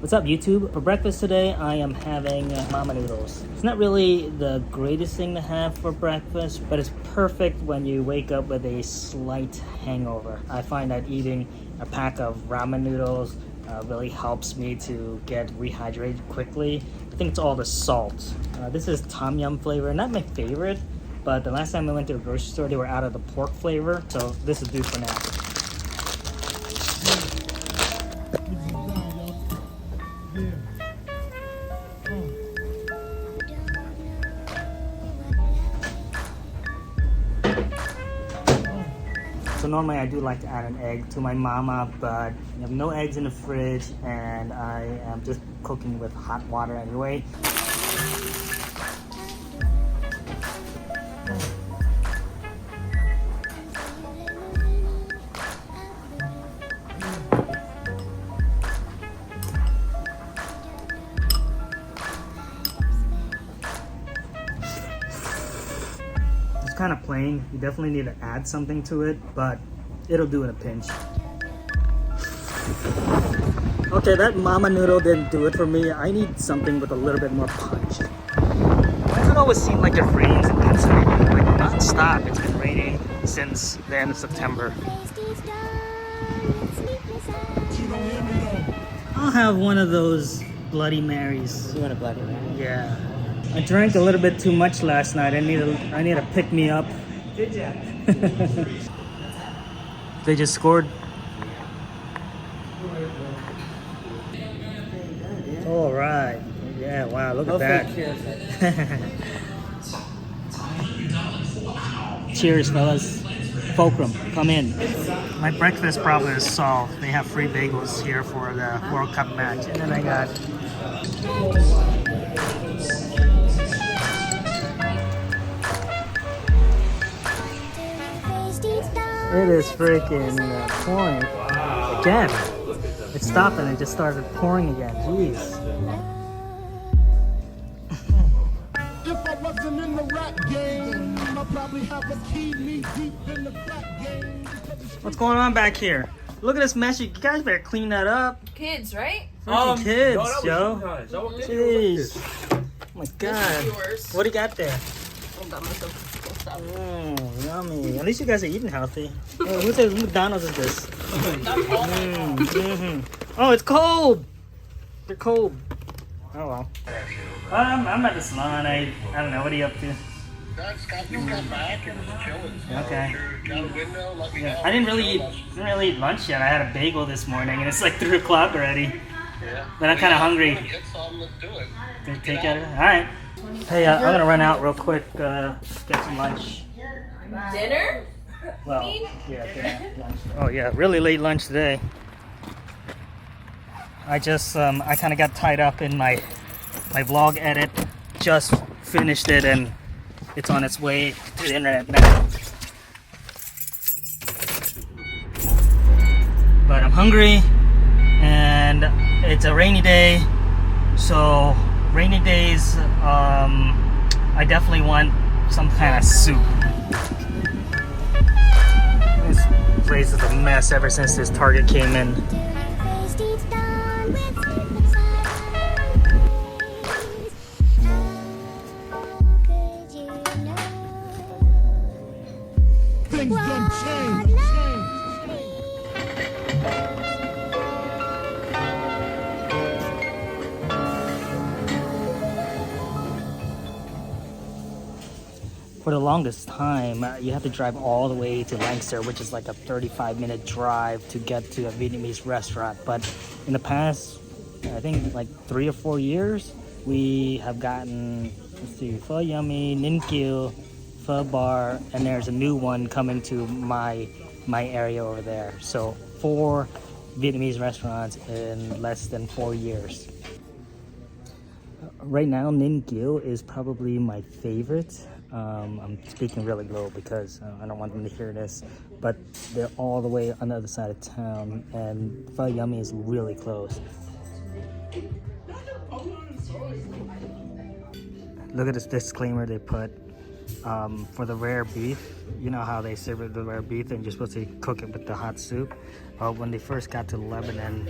What's up, YouTube? For breakfast today, I am having mama noodles. It's not really the greatest thing to have for breakfast, but it's perfect when you wake up with a slight hangover. I find that eating a pack of ramen noodles really helps me to get rehydrated quickly. I think it's all the salt. This is tom yum flavor, not my favorite, but the last time I went to a grocery store, they were out of the pork flavor, so this is due for now. So normally I do like to add an egg to my mama, but I have no eggs in the fridge and I am just cooking with hot water anyway. Kind of plain. You definitely need to add something to it, but it'll do in a pinch. Okay, that mama noodle didn't do it for me. I need something with a little bit more punch. Why does it always seem like it rains in Pennsylvania? Like non-stop. It's been raining since the end of September. I'll have one of those Bloody Marys. You want a Bloody Mary? Yeah. I drank a little bit too much last night. I need to pick me up. Good job. They just scored. All right. Yeah. Wow. Look at that. Cheers, fellas. Fulcrum, come in. My breakfast problem is solved. They have free bagels here for the World Cup match, and then I got. It is freaking pouring again. It stopped and it just started pouring again. Jeez. If I wasn't in the rap game, I'd probably have a key knee deep in the rap game. What's going on back here? Look at this mess. You guys better clean that up. Kids, right? Freaking kids, no, Joe. Jeez. Oh my God. Yours. What do you got there? I got myself stuff. Yummy. At least you guys are eating healthy. Oh, whose McDonald's is this? Oh, it's cold. They're cold. Oh well. I'm at the salon. I don't know. What are you up to? Scott just got back and was chilling. So Okay. got a window, let me know. I didn't really eat lunch yet. I had a bagel this morning, and it's like 3 o'clock already. Yeah. But I'm kind of hungry. Get some, let's do it. Gonna take it. All right. Hey, I'm gonna run out real quick. Get some lunch. Dinner? Well, yeah, lunch. Oh yeah, really late lunch today. I just I kind of got tied up in my vlog edit. Just finished it and it's on its way to the internet now. But I'm hungry and it's a rainy day, so rainy days I definitely want some kind of soup. This place is a mess ever since this Target came in. Things done changed. For the longest time, you have to drive all the way to Lancaster, which is like a 35-minute drive to get to a Vietnamese restaurant. But in the past, I think like 3 or 4 years, we have gotten, let's see, Pho Yummy, Ninh Kieu, Pho Bar, and there's a new one coming to my area over there. So 4 Vietnamese restaurants in less than 4 years. Right now, Ninh Kieu is probably my favorite. I'm speaking really low because I don't want them to hear this, but they're all the way on the other side of town, and Pho Yummy is really close. Look at this disclaimer they put. for the rare beef. You know how they serve it the rare beef and you're supposed to cook it with the hot soup. When they first got to Lebanon,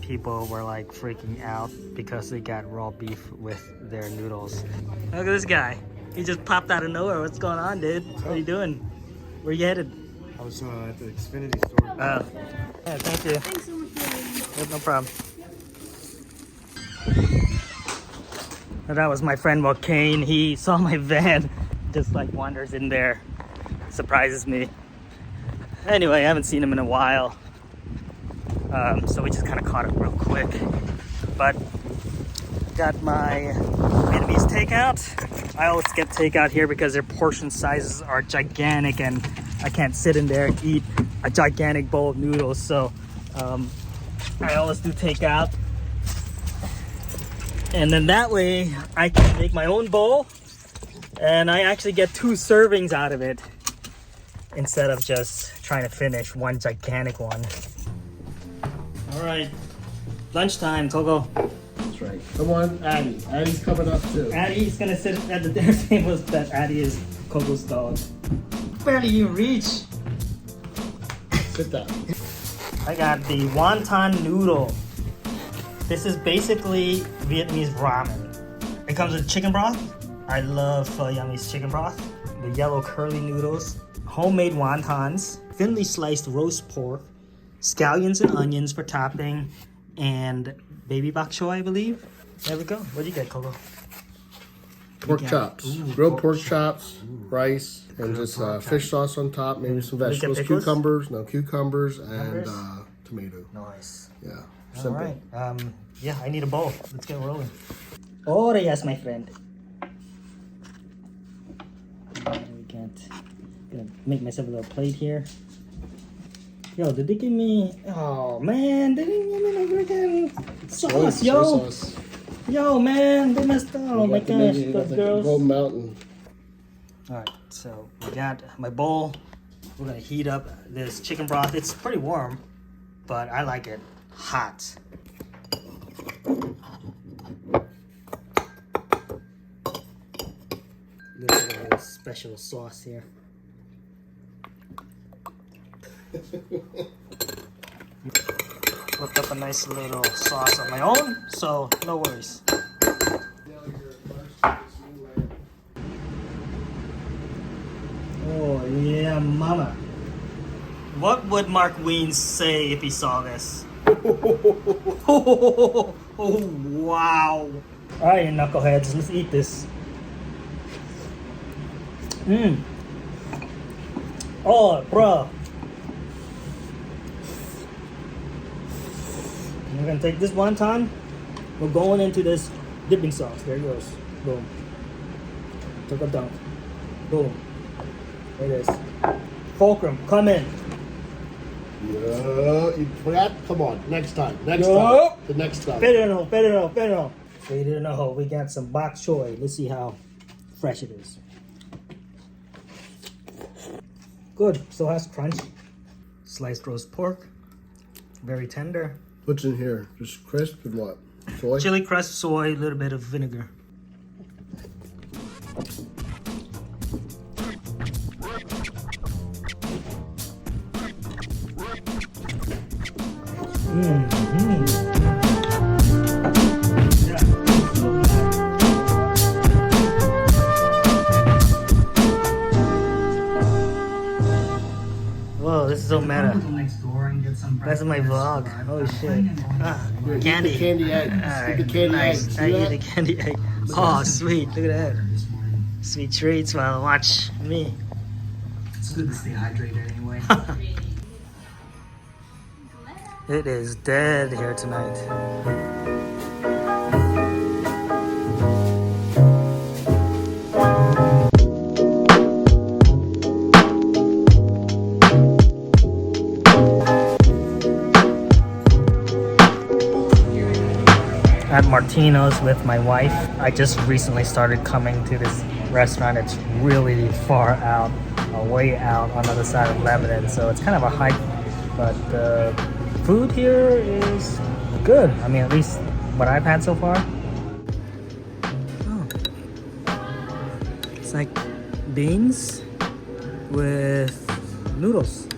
people were like freaking out because they got raw beef with their noodles. Look at this guy. He just popped out of nowhere. What's going on, dude? What are you doing? Where you headed? I was at the Xfinity store. Yeah, thank you. Thanks so much for Yeah, no problem. And that was my friend Joaquin. He saw my van, just like wanders in there, surprises me. Anyway, I haven't seen him in a while, so we just kind of caught up real quick. But got my Vietnamese takeout. I always get takeout here because their portion sizes are gigantic, and I can't sit in there and eat a gigantic bowl of noodles. So I always do takeout. And then that way I can make my own bowl and I actually get 2 servings out of it instead of just trying to finish one gigantic one. All right, lunchtime, Coco. That's right. Come on, Addie. Addie's coming up too. Addie's gonna sit at the dinner table. That Addie is Coco's dog. Barely even reach. Sit down. I got the wonton noodle. This is basically Vietnamese ramen. It comes with chicken broth. I love Pho Yummy's chicken broth. The yellow curly noodles. Homemade wontons. Thinly sliced roast pork. Scallions and onions for topping. And baby bok choy, I believe. There we go. What do you get, Coco? Pork got- chops. Ooh, Grilled pork chops, rice, and just fish sauce on top. Maybe some get vegetables. pickles? Cucumbers and Cucumbers? tomato. Nice. Yeah. All Simple. right. Yeah, I need a bowl. Let's get rolling. Oh, yes, my friend. We can't. Gonna make myself a little plate here. Yo, did they give me? Oh man, they didn't give me no freaking sauce, Soy yo. sauce. Yo, man, they messed up. Oh my Got the gosh, maybe- got those the girls. Gold Mountain. All right, so we got my bowl. We're gonna heat up this chicken broth. It's pretty warm, but I like it hot. Little bit of a special sauce here. Cooked up a nice little sauce of my own, so no worries. Oh yeah, mama. What would Mark Wiens say if he saw this? Oh, wow. All right, knuckleheads, let's eat this. Oh, bro. We're gonna take this wonton. We're going into this dipping sauce. There it goes. Boom. Took a dunk. Boom. There it is. Fulcrum, come in. Yeah, you forgot? Come on, next time. Next Yo. time. The next time. Better. Wait, no, we got some bok choy. Let's see how fresh it is. Good, still has crunch. Sliced roast pork, very tender. What's in here? Just crisp and what? Soy? Chili crust, soy, a little bit of vinegar. Whoa, this is so meta. That's my vlog. Holy shit. Candy. The candy egg. Alright, Eat the candy nice. egg. See I eat that? the candy egg. Oh, sweet. Look at that. Sweet treats while watch me. It's good to stay hydrated anyway. It is dead here tonight. At Martino's with my wife. I just recently started coming to this restaurant. It's really far out, way out on the other side of Lebanon, so it's kind of a hike, but the food here is good. I mean, at least what I've had so far. Oh. It's like beans with noodles.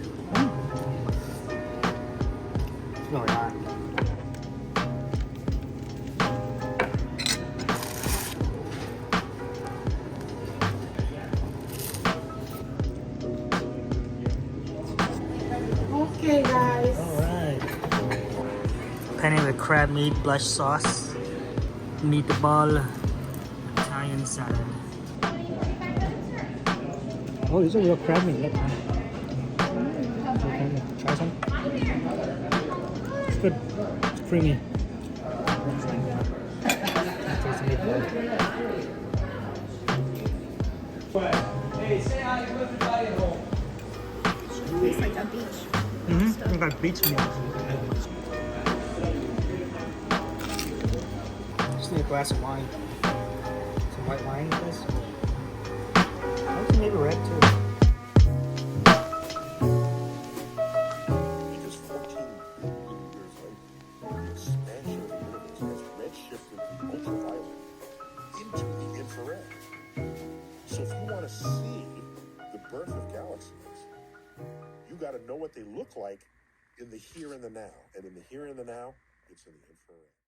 It's really hot. Okay, guys. Alright. Penny with crab meat, blush sauce, meatball, Italian salad. Oh, these are real crab meat. Look, man. Try some. It's good. It's creamy. Taste the meatball. Tastes like a beach. It's like beach meat. Just need a glass of wine. Some white wine with this. I was maybe red too. Because 14 billion years later, the expansion of the universe has redshifted the ultraviolet into the infrared. So if you want to see the birth of galaxies, you got to know what they look like in the here and the now. And in the here and the now, it's in the infrared.